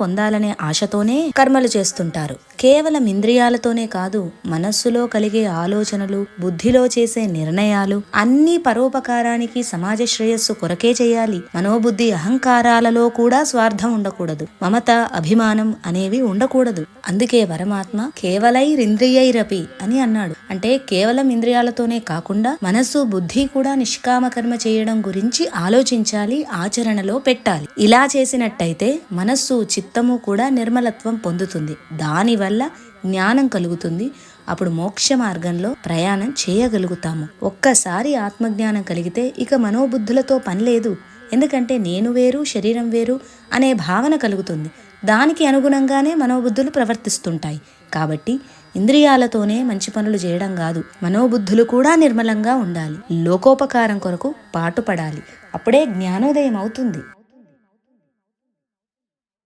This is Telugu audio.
పొందాలనే ఆశతోనే కర్మలు చేస్తుంటారు. కేవలం ఇంద్రియాలతోనే కాదు, మనస్సులో కలిగే ఆలోచనలు, బుద్ధిలో చేసే నిర్ణయాలు అన్నీ పరోపకారానికి, సమాజ శ్రేయస్సు కొరకే చేయాలి. మనోబుద్ధి అహంకారాలలో కూడా స్వార్థం ఉండకూడదు. మమత, అభిమానం అనేవి ఉండకూడదు. అందుకే పరమాత్మ కేవలైరింద్రియైరపి అని అన్నాడు. అంటే కేవలం ఇంద్రియాలతోనే కాకుండా మనస్సు, బుద్ధి కూడా నిష్కామ కర్మ చేయడం గురించి ఆలోచించాలి, ఆచరణలో పెట్టాలి. ఇలా చేసినట్టయితే మనస్సు, చిత్తము కూడా నిర్మలత్వం పొందుతుంది. దానివల్ల జ్ఞానం కలుగుతుంది. అప్పుడు మోక్ష మార్గంలో ప్రయాణం చేయగలుగుతాము. ఒక్కసారి ఆత్మజ్ఞానం కలిగితే ఇక మనోబుద్ధులతో పని లేదు. ఎందుకంటే నేను వేరు, శరీరం వేరు అనే భావన కలుగుతుంది. దానికి అనుగుణంగానే మనోబుద్ధులు ప్రవర్తిస్తుంటాయి. కాబట్టి ఇంద్రియాలతోనే మంచి పనులు చేయడం కాదు, మనోబుద్ధులు కూడా నిర్మలంగా ఉండాలి. లోకోపకారం కొరకు పాటుపడాలి. అప్పుడే జ్ఞానోదయం అవుతుంది.